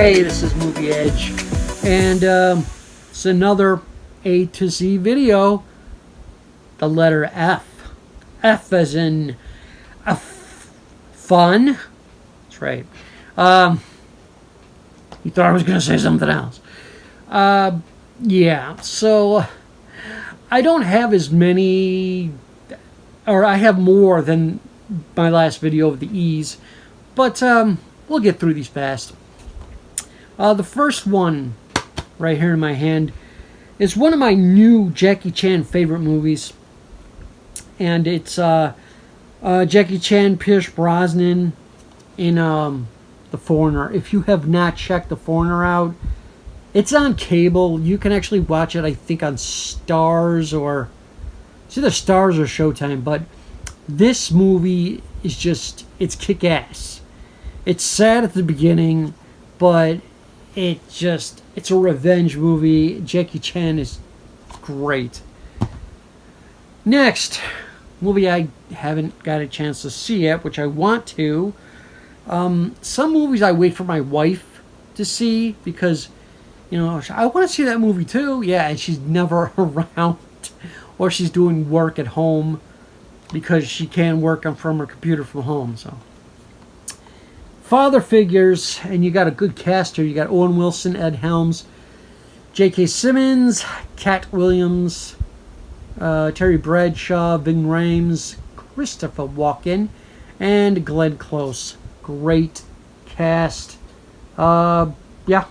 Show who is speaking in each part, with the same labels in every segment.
Speaker 1: Hey, this is Movie Edge, and it's another A to Z video. The letter F. F as in fun. That's right. You thought I was going to say something else. Yeah, so I don't have as many, or I have more than my last video of the E's, but we'll get through these fast. The first one, right here in my hand, is one of my new Jackie Chan favorite movies. And it's Jackie Chan, Pierce Brosnan in The Foreigner. If you have not checked The Foreigner out, it's on cable. You can actually watch it, I think, on Stars or... It's either Stars or Showtime. But this movie is just... It's kick-ass. It's sad at the beginning, but... It's a revenge movie. Jackie Chan is great. Next, movie I haven't got a chance to see yet, which I want to. Some movies I wait for my wife to see because, you know, I want to see that movie too. Yeah, and she's never around, or she's doing work at home because she can work from her computer from home. So. Father figures, and you got a good cast here. You got Owen Wilson, Ed Helms, J.K. Simmons, Cat Williams, Terry Bradshaw, Ving Rhames, Christopher Walken, and Glenn Close. Great cast. Yeah, I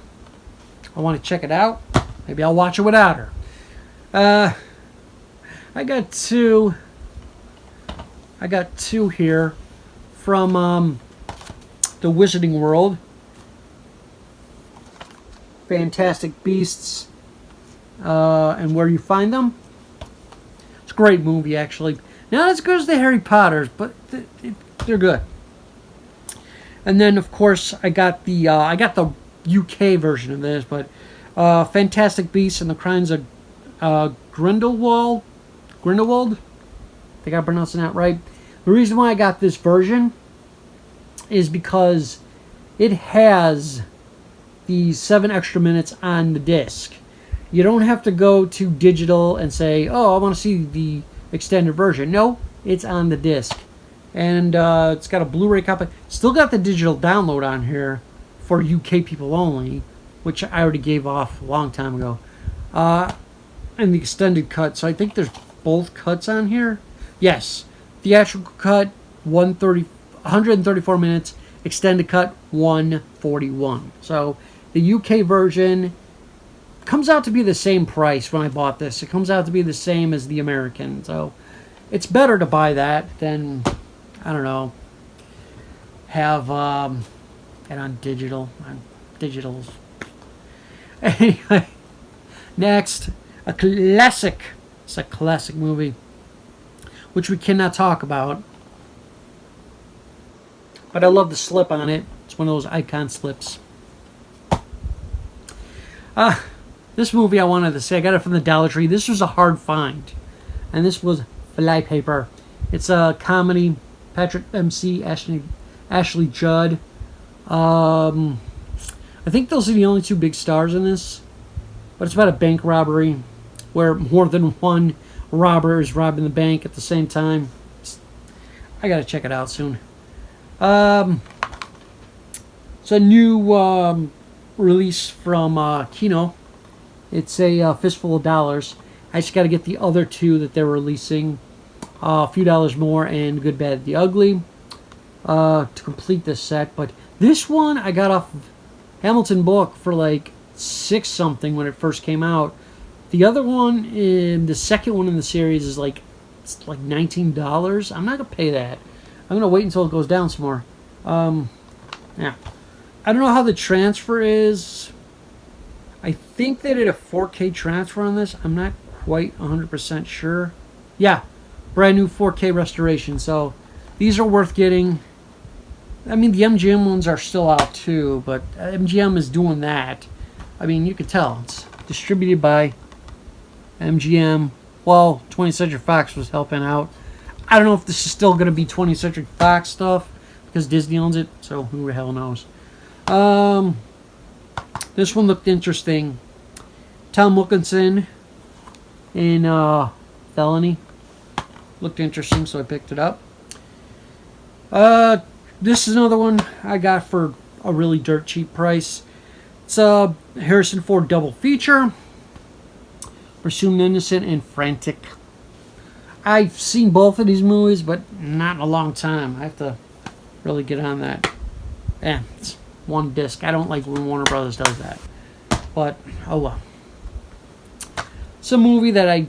Speaker 1: want to check it out. Maybe I'll watch it without her. I got two here from The Wizarding World, Fantastic Beasts, and Where You Find Them. It's a great movie, actually. Not as good as the Harry Potters, but they're good. And then, of course, I got the UK version of this, but Fantastic Beasts and the Crimes of Grindelwald. I think I'm pronouncing that right. The reason why I got this version is because it has the 7 extra minutes on the disc. You don't have to go to digital and say, oh, I want to see the extended version. No, it's on the disc. And it's got a Blu-ray copy. Still got the digital download on here for UK people only, which I already gave off a long time ago. And the extended cut. So I think there's both cuts on here. Yes. Theatrical cut, 134 minutes, extended cut 141. So the UK version comes out to be the same price when I bought this. It comes out to be the same as the American. So it's better to buy that than, I don't know, have it on digital. Digitals. Anyway, next, a classic. It's a classic movie, which we cannot talk about. But I love the slip on it. It's one of those icon slips. This movie I wanted to say, I got it from the Dollar Tree. This was a hard find. And this was Flypaper. It's a comedy. Patrick Dempsey, Ashley Judd. I think those are the only two big stars in this. But it's about a bank robbery where more than one robber is robbing the bank at the same time. I gotta check it out soon. It's a new release from Kino. It's a Fistful of Dollars. I just got to get the other two that they're releasing. A few dollars more and Good, Bad, the Ugly to complete this set. But this one I got off of Hamilton Book for like $6 something when it first came out. The other one, the second one in the series, is like $19. I'm not gonna pay that. I'm going to wait until it goes down some more. Yeah. I don't know how the transfer is. I think they did a 4K transfer on this. I'm not quite 100% sure. Yeah. Brand new 4K restoration. So these are worth getting. I mean, the MGM ones are still out too, but MGM is doing that. I mean, you can tell. It's distributed by MGM. Well, 20th Century Fox was helping out. I don't know if this is still going to be 20th Century Fox stuff because Disney owns it, so who the hell knows. This one looked interesting. Tom Wilkinson in Felony. Looked interesting, so I picked it up. This is another one I got for a really dirt cheap price. It's a Harrison Ford double feature. Presumed Innocent and Frantic. I've seen both of these movies, but not in a long time. I have to really get on that. It's one disc. I don't like when Warner Brothers does that. But, oh well. It's a movie that I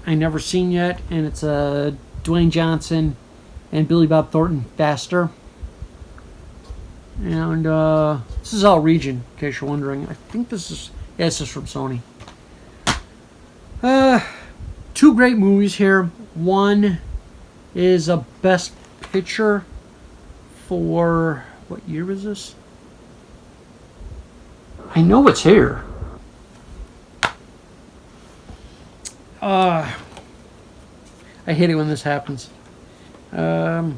Speaker 1: never seen yet, and it's a Dwayne Johnson and Billy Bob Thornton faster. And this is all region, in case you're wondering. I think this is from Sony. Two great movies here. One is a Best Picture for, what year is this? I know it's here. I hate it when this happens. Best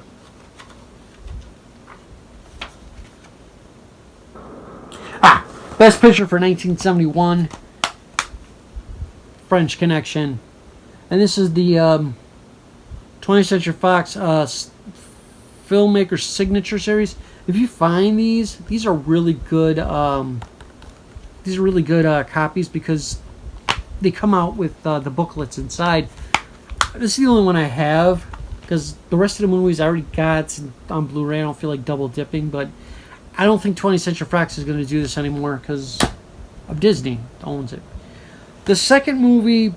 Speaker 1: Picture for 1971. French Connection. And this is the 20th Century Fox Filmmaker Signature Series. If you find these are really good. These are really good copies because they come out with the booklets inside. This is the only one I have because the rest of the movies I already got on Blu-ray. I don't feel like double dipping, but I don't think 20th Century Fox is going to do this anymore because of Disney owns it. The second movie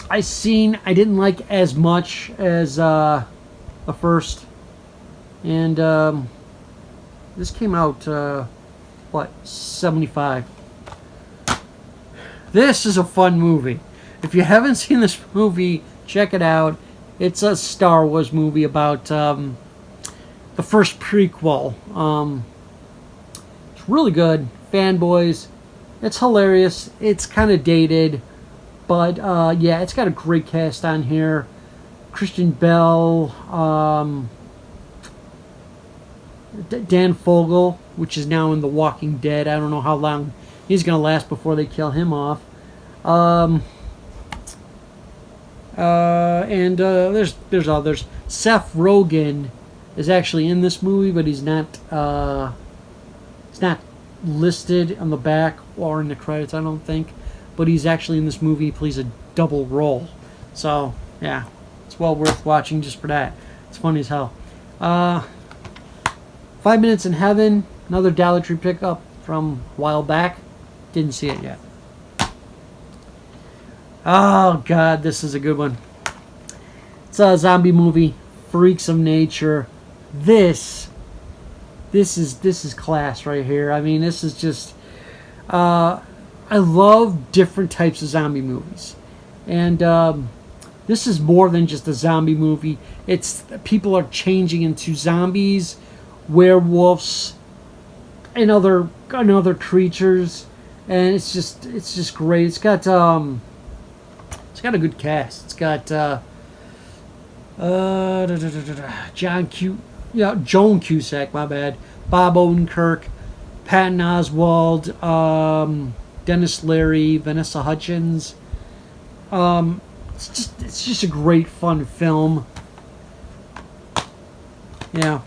Speaker 1: I didn't like as much as the first, and this came out 75. This is a fun movie. If you haven't seen this movie, check it out. It's a Star Wars movie about the first prequel. It's really good. Fanboys. It's hilarious. It's kind of dated. But, yeah, it's got a great cast on here. Christian Bell. Dan Fogel, which is now in The Walking Dead. I don't know how long he's going to last before they kill him off. And there's others. Seth Rogen is actually in this movie, but he's not listed on the back or in the credits, I don't think. But he's actually in this movie. He plays a double role. So, yeah, it's well worth watching just for that. It's funny as hell. 5 Minutes in Heaven, another Dollar Tree pickup from a while back. Didn't see it yet. Oh, God, this is a good one. It's a zombie movie, Freaks of Nature. This is class right here. I mean, this is just... I love different types of zombie movies. And this is more than just a zombie movie. It's people are changing into zombies, werewolves, and other creatures. And it's just great. It's got a good cast. It's got Joan Cusack, my bad. Bob Odenkirk, Patton Oswalt, Dennis Leary, Vanessa Hudgens. It's just a great fun film. Yeah,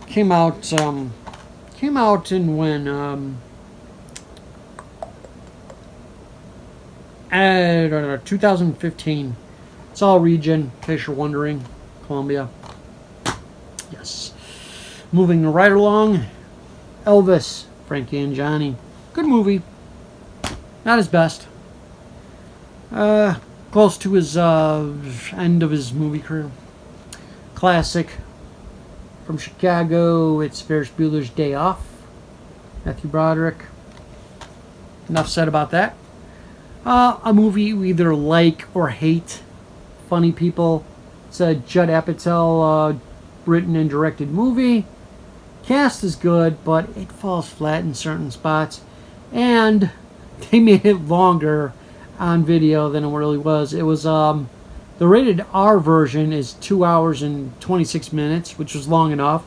Speaker 1: came out in when I don't know, 2015. It's all region, in case you're wondering. Columbia. Yes. Moving right along. Elvis, Frankie and Johnny. Good movie. Not his best. Close to his end of his movie career. Classic. From Chicago, it's Ferris Bueller's Day Off. Matthew Broderick. Enough said about that. A movie you either like or hate. Funny People. It's a Judd Apatow written and directed movie. Cast is good, but it falls flat in certain spots. And they made it longer on video than it really was. It was the rated R version is 2 hours and 26 minutes, which was long enough.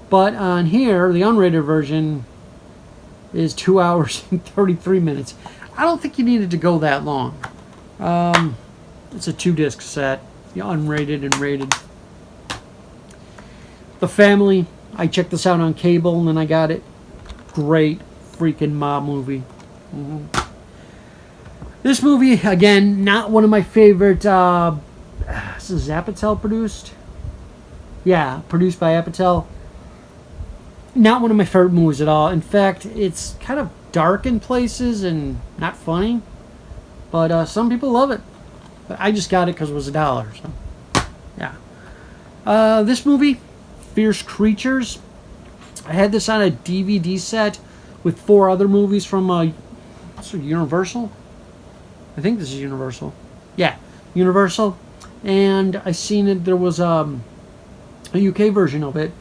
Speaker 1: But on here, the unrated version is 2 hours and 33 minutes. I don't think you needed to go that long. It's a 2-disc set, unrated and rated. The Family, I checked this out on cable and then I got it. Great freaking mob movie. This movie, again, not one of my favorite. This is Apatow produced? Yeah, produced by Apatow. Not one of my favorite movies at all. In fact, it's kind of dark in places and not funny. But some people love it. But I just got it because it was $1. So, yeah. This movie, Fierce Creatures. I had this on a DVD set with 4 other movies from Universal. I think this is Universal. Yeah, Universal. And I seen it. There was a UK version of it.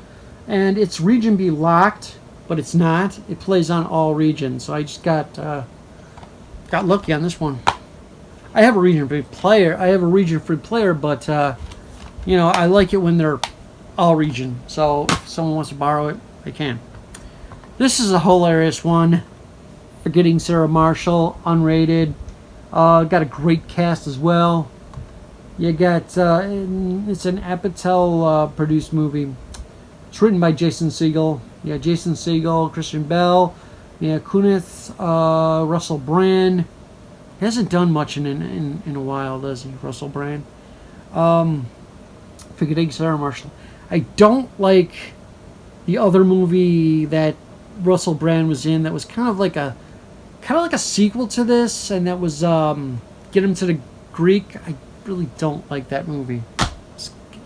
Speaker 1: And it's region B locked, but it's not. It plays on all regions. So I just got lucky on this one. I have a region-free player. But I like it when they're all region. So if someone wants to borrow it, they can. This is a hilarious one. Forgetting Sarah Marshall, unrated. Got a great cast as well. You got it's an Apatow produced movie. It's written by Jason Segel. Yeah, Jason Segel, Christian Bale, Kunith, Russell Brand. He hasn't done much in a while, does he, Russell Brand? Forgetting Sarah Marshall. I don't like the other movie that Russell Brand was in that was kind of like a sequel to this, and that was Get Him to the Greek. I really don't like that movie.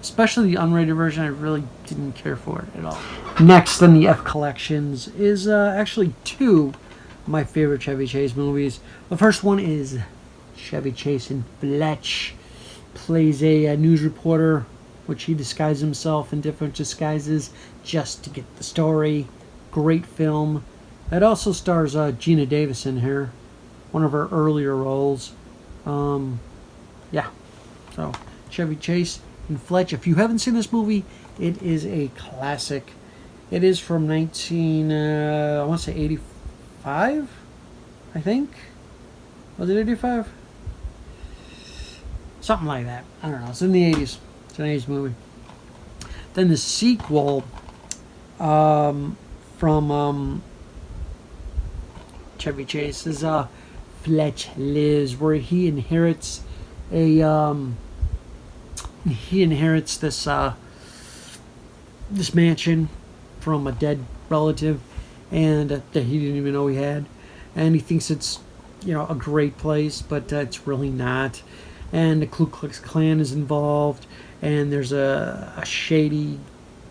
Speaker 1: Especially the unrated version, I really didn't care for it at all. Next in the F collections is actually 2 of my favorite Chevy Chase movies. The first one is Chevy Chase in Fletch. Plays a news reporter, which he disguises himself in different disguises just to get the story. Great film. It also stars Gina Davis in here. One of her earlier roles. Yeah. So, Chevy Chase in Fletch. If you haven't seen this movie, it is a classic. It is from I want to say 85, I think. Was it 85? Something like that. I don't know. It's in the 80s. It's an 80s movie. Then the sequel from Chevy Chase is Fletch Liz, where he inherits this this mansion from a dead relative, and that he didn't even know he had, and he thinks it's a great place, but it's really not. And the Ku Klux Klan is involved, and there's a shady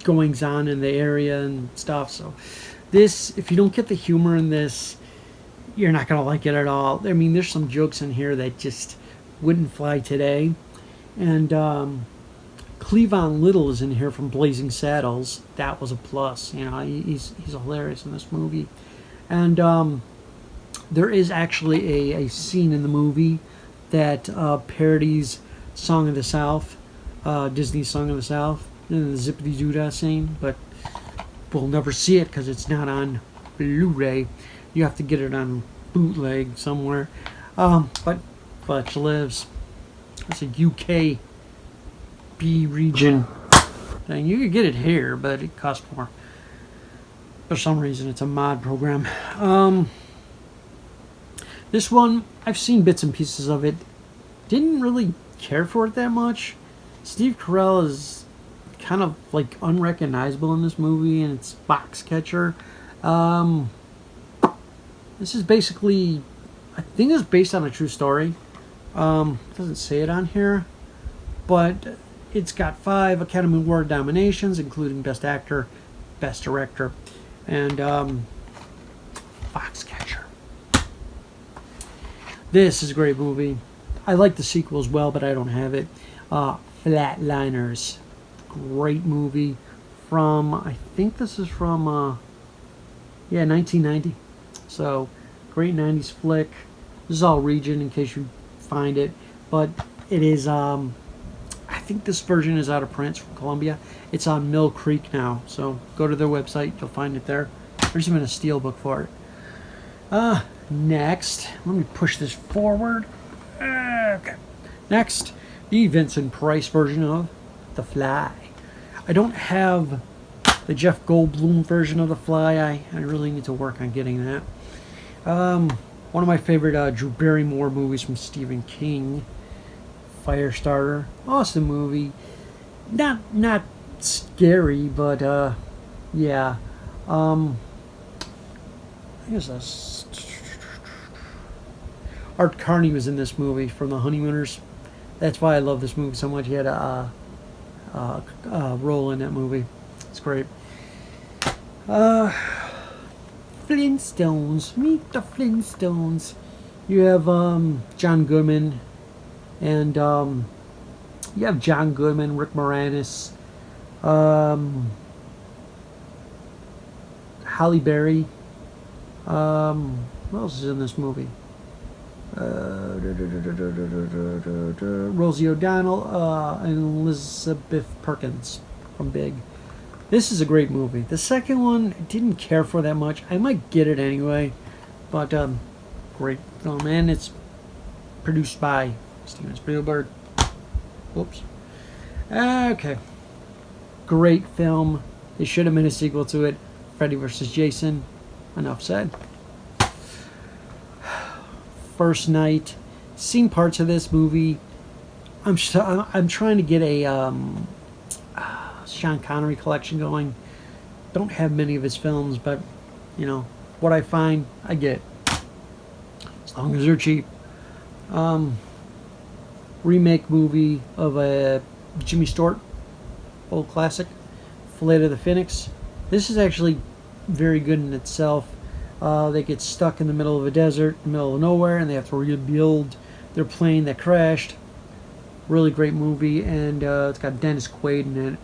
Speaker 1: goings on in the area and stuff. So this, if you don't get the humor in this, you're not gonna like it at all. I mean, there's some jokes in here that just wouldn't fly today. And Cleavon Little is in here from Blazing Saddles. That was a plus. He's hilarious in this movie. And there is actually a scene in the movie that parodies Song of the South, Disney's Song of the South, the Zippity Doodah scene, but we'll never see it because it's not on Blu-ray. You have to get it on bootleg somewhere. But Fletch Liz. It's a UK B region thing. You could get it here, but it costs more. For some reason, it's a mod program. This one, I've seen bits and pieces of it. Didn't really care for it that much. Steve Carell is kind of like unrecognizable in this movie, and it's Foxcatcher. This is basically, I think it's based on a true story. Doesn't say it on here, but it's got 5 Academy Award nominations, including Best Actor, Best Director, and Foxcatcher. This is a great movie. I like the sequel as well, but I don't have it. Flatliners. Great movie from, I think this is from, 1990. So, great 90s flick. This is all region in case you find it. But it is, I think this version is out of print from Columbia. It's on Mill Creek now. So, go to their website. You'll find it there. There's even a steelbook for it. Next, let me push this forward. Okay. Next, the Vincent Price version of The Fly. I don't have the Jeff Goldblum version of The Fly. I really need to work on getting that. One of my favorite Drew Barrymore movies from Stephen King, Firestarter. Awesome movie. Not scary, but yeah. Here's a Art Carney was in this movie from The Honeymooners. That's why I love this movie so much. He had a role in that movie. It's great. Flintstones. Meet the Flintstones. You have John Goodman, and you have John Goodman, Rick Moranis, Halle Berry. What else is in this movie? Rosie O'Donnell and Elizabeth Perkins from Big. This is a great movie. The second one, I didn't care for that much. I might get it anyway, but great film, and it's produced by Steven Spielberg. Whoops. Okay. Great film. They should have made a sequel to it. Freddy vs. Jason. Enough said. First Night. Seen parts of this movie. I'm trying to get a Sean Connery collection going. Don't have many of his films, but you know what I find, I get. As long as they're cheap. Remake movie of a Jimmy Stewart, old classic, Flight of the Phoenix. This is actually very good in itself. They get stuck in the middle of a desert, in the middle of nowhere, and they have to rebuild their plane that crashed. Really great movie, and it's got Dennis Quaid in it.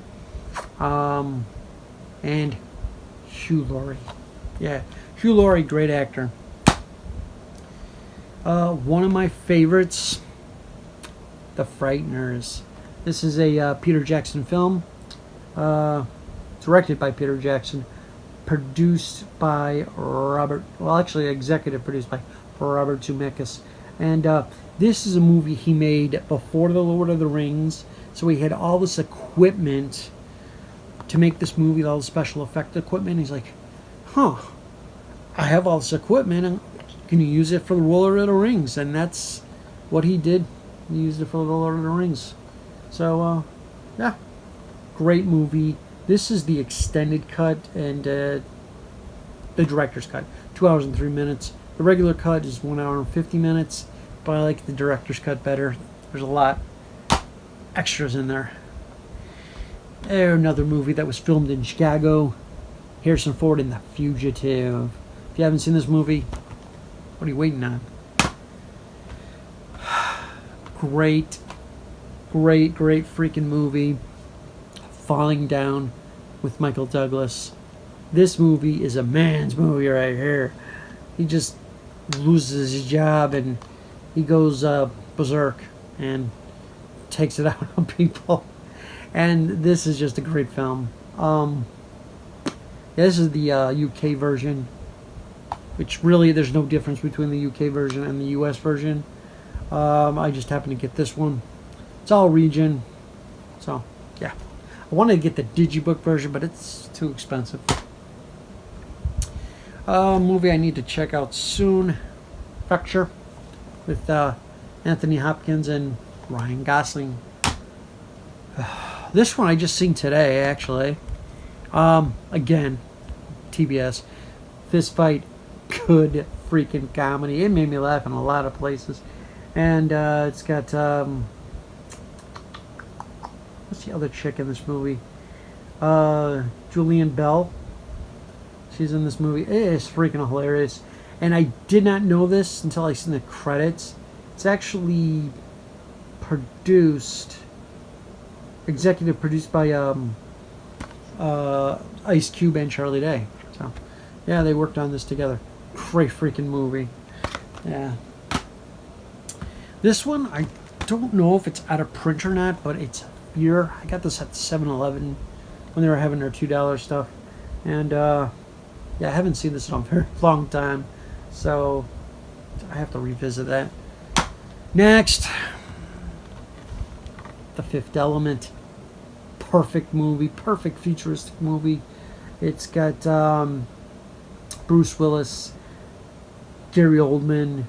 Speaker 1: And Hugh Laurie. Yeah, Hugh Laurie, great actor. One of my favorites, The Frighteners. This is a Peter Jackson film. Directed by Peter Jackson. Produced by executive produced by Robert Zemeckis. And this is a movie he made before The Lord of the Rings. So he had all this equipment to make this movie, all the special effect equipment. He's like, I have all this equipment, and can you use it for The Lord of the Rings? And that's what he did. He used it for The Lord of the Rings. So, yeah, great movie. This is the extended cut and the director's cut. 2 hours and 3 minutes. The regular cut is 1 hour and 50 minutes, but I like the director's cut better. There's a lot extras in there. Another movie that was filmed in Chicago. Harrison Ford in The Fugitive. If you haven't seen this movie, what are you waiting on? Great freaking movie. Falling Down with Michael Douglas. This movie is a man's movie right here. He just loses his job and he goes berserk and takes it out on people. And this is just a great film. This is the UK version, which really there's no difference between the UK version and the US version. I just happen to get this one. It's all region, so yeah. I wanted to get the Digibook version, but it's too expensive. Movie I need to check out soon. Fracture with Anthony Hopkins and Ryan Gosling. This one I just seen today, actually. Again, TBS. Fist Fight. Good freaking comedy. It made me laugh in a lot of places. And it's got... what's the other chick in this movie? Julianne Bell. She's in this movie. It is freaking hilarious. And I did not know this until I seen the credits. It's actually executive produced by Ice Cube and Charlie Day. So, yeah, they worked on this together. Great freaking movie. Yeah. This one, I don't know if it's out of print or not, but it's here. I got this at 7-Eleven when they were having their $2 stuff. And, yeah, I haven't seen this in a very long time. So I have to revisit that. Next, The Fifth Element. Perfect movie, perfect futuristic movie. It's got Bruce Willis, Gary Oldman,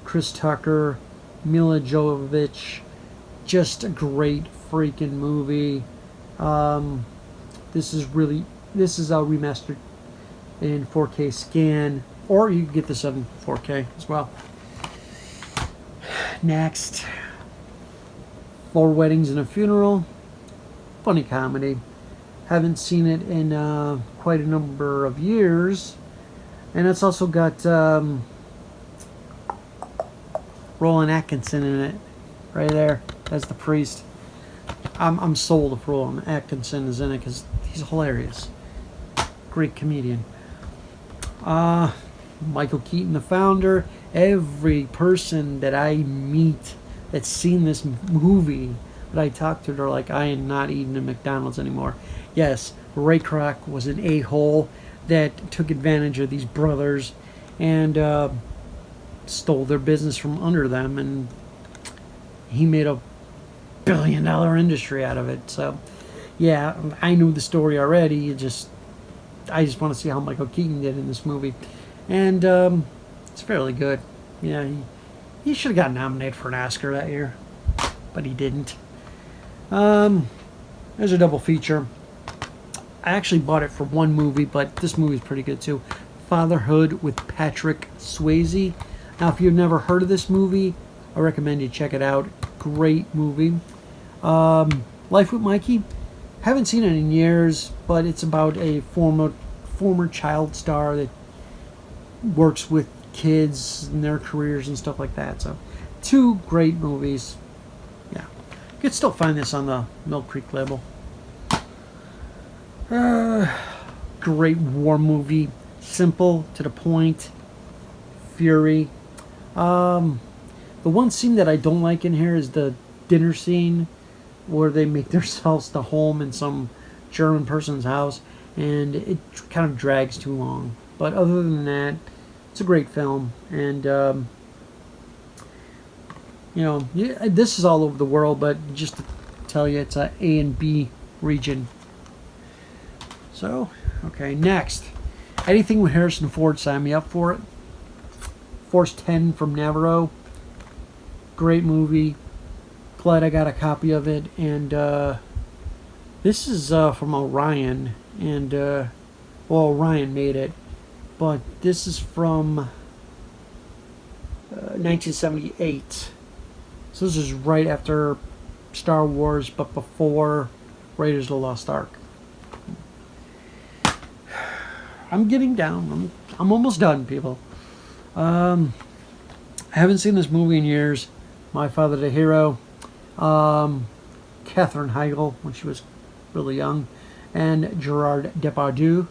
Speaker 1: Chris Tucker, Mila Jovovich. Just a great freaking movie. This is a remastered in 4K scan, or you can get this in 4K as well. Next, Four Weddings and a Funeral. Funny comedy. Haven't seen it in quite a number of years. And it's also got Rowan Atkinson in it. Right there. As the priest. I'm sold if Rowan Atkinson is in it because he's hilarious. Great comedian. Michael Keaton, the founder. Every person that I meet that's seen this movie that I talk to, they're like, I am not eating at McDonald's anymore. Yes, Ray Kroc was an a-hole that took advantage of these brothers and stole their business from under them, and he made a billion-dollar industry out of it. So, yeah, I knew the story already. I just want to see how Michael Keaton did in this movie, and it's fairly good. Yeah, he should have got nominated for an Oscar that year, but he didn't. There's a double feature. I actually bought it for one movie, but this movie is pretty good too. Fatherhood with Patrick Swayze. Now, if you've never heard of this movie, I recommend you check it out. Great movie. Life with Mikey. Haven't seen it in years, but it's about a former child star that works with kids and their careers and stuff like that. So, two great movies. Yeah, you can still find this on the Mill Creek label. Great war movie, simple, to the point. Fury. The one scene that I don't like in here is the dinner scene where they make themselves the home in some German person's house, and it kind of drags too long. But other than that, it's a great film, and this is all over the world, but just to tell you, it's a A and B region. So, okay, next. Anything with Harrison Ford, sign me up for it. Force 10 from Navarro. Great movie. Glad I got a copy of it. And this is from Orion. And, Orion made it. But this is from 1978. So this is right after Star Wars, but before Raiders of the Lost Ark. I'm getting down. I'm almost done, people. I haven't seen this movie in years. My Father the Hero. Katherine Heigl when she was really young, and Gerard Depardieu.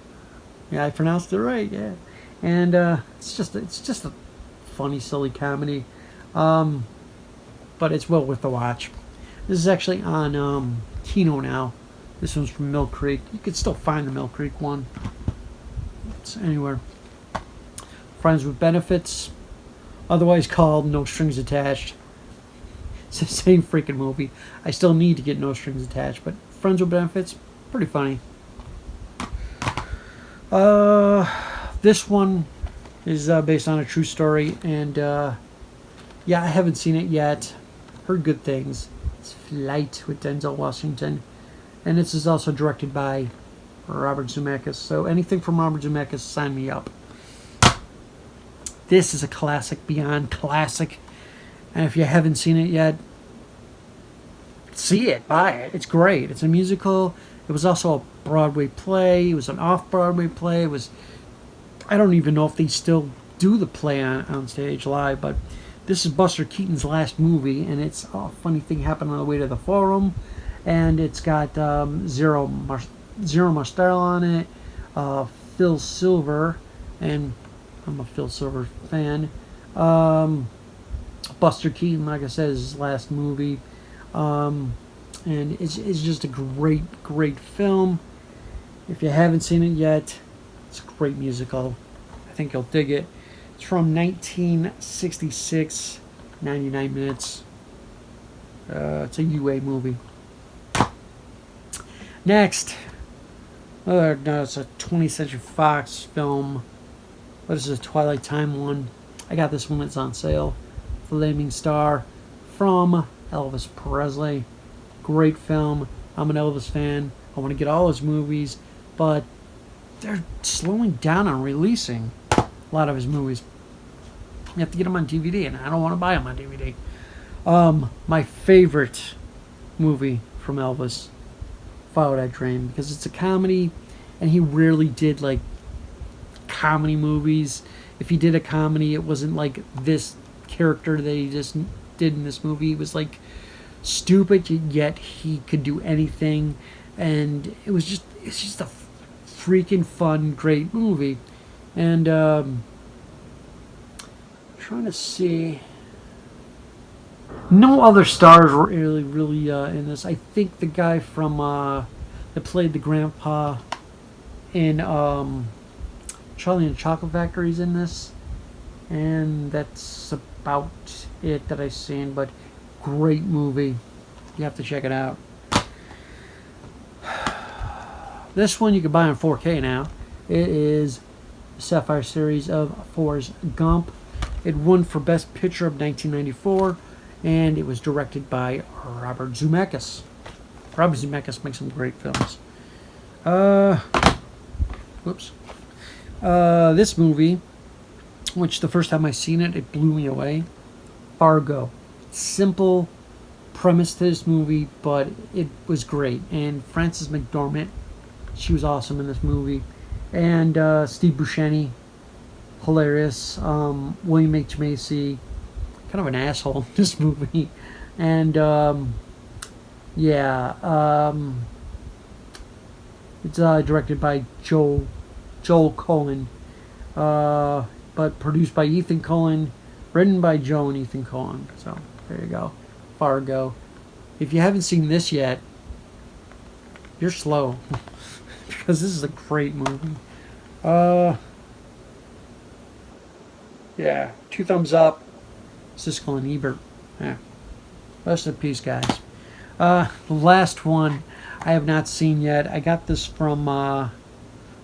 Speaker 1: Yeah, I pronounced it right. Yeah, and it's just a funny, silly comedy. But it's well worth the watch. This is actually on Kino now. This one's from Mill Creek. You can still find the Mill Creek one. Anywhere. Friends with Benefits, otherwise called No Strings Attached. It's the same freaking movie. I still need to get No Strings Attached, but Friends with Benefits, pretty funny. This one is based on a true story, and yeah, I haven't seen it yet. Heard good things. It's Flight with Denzel Washington, and this is also directed by Robert Zemeckis. So anything from Robert Zemeckis, sign me up. This is a classic beyond classic, and if you haven't seen it yet, see it, buy it. It's great. It's a musical. It was also a Broadway play. It was an off-Broadway play. It was, I don't even know if they still do the play on stage live, but this is Buster Keaton's last movie, and it's a funny thing happened on the way to the Forum, and it's got Zero Mostel on it, Phil Silver, and I'm a Phil Silver fan. Buster Keaton, like I said, is his last movie, and it's just a great film. If you haven't seen it yet, it's a great musical. I think you'll dig it. It's from 1966, 99 minutes. It's a UA movie. Next, no, it's a 20th Century Fox film. What is this, a Twilight Time one? I got this one, it's on sale. Flaming Star from Elvis Presley. Great film. I'm an Elvis fan. I want to get all his movies, but they're slowing down on releasing a lot of his movies. You have to get them on DVD, and I don't want to buy them on DVD. My favorite movie from Elvis, Follow That Dream, because it's a comedy, and he rarely did like comedy movies. If he did a comedy, it wasn't like this character that he just did in this movie. It was like stupid, yet he could do anything, and it's just a freaking fun, great movie. And trying to see, no other stars were really in this. I think the guy from that played the grandpa in Charlie and the Chocolate Factory is in this, and that's about it that I've seen. But great movie, you have to check it out. This one you can buy on 4K now. It is the Sapphire series of Forrest Gump. It won for Best Picture of 1994, and it was directed by Robert Zemeckis. Robert Zemeckis makes some great films. This movie, which the first time I seen it, it blew me away. Fargo. Simple premise to this movie, but it was great. And Frances McDormand, she was awesome in this movie. And Steve Buscemi, hilarious. William H. Macy, kind of an asshole in this movie. And it's directed by Joel Cohen, but produced by Ethan Cohen, written by Joe and Ethan Cohen. So there you go, Fargo. If you haven't seen this yet, you're slow, because this is a great movie. Yeah, 2 thumbs up. Siskel and Ebert. Yeah. Rest in peace, guys. The last one I have not seen yet. I got this from I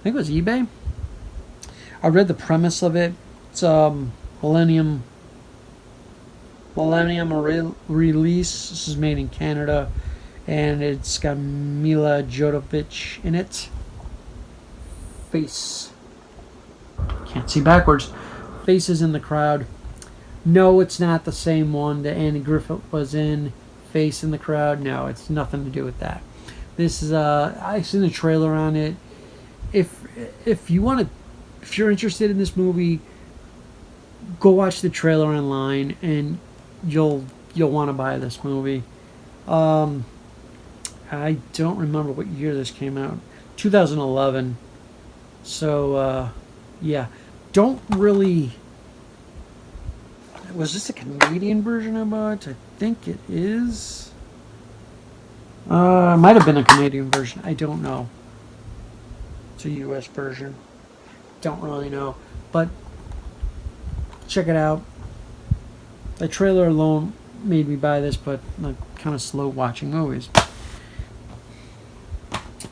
Speaker 1: think it was eBay. I read the premise of it. It's Millennium release. This is made in Canada, and it's got Mila Jovovich in it. Face. Can't see backwards. Faces in the crowd. No, it's not the same one that Andy Griffith was in. Face in the crowd. No, it's nothing to do with that. This is I seen the trailer on it. If you're interested in this movie, go watch the trailer online, and you'll want to buy this movie. I don't remember what year this came out. 2011. So yeah, don't really. Was this a Canadian version I bought? I think it is. It might have been a Canadian version. I don't know. It's a US version. Don't really know. But check it out. The trailer alone made me buy this, but I'm kind of slow watching movies.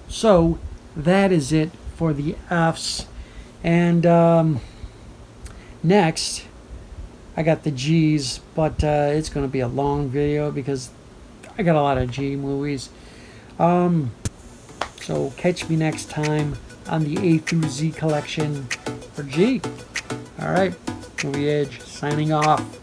Speaker 1: So that is it for the Fs. And next, I got the Gs, but it's going to be a long video because I got a lot of G movies. So catch me next time on the A through Z collection for G. Alright, Movie Edge signing off.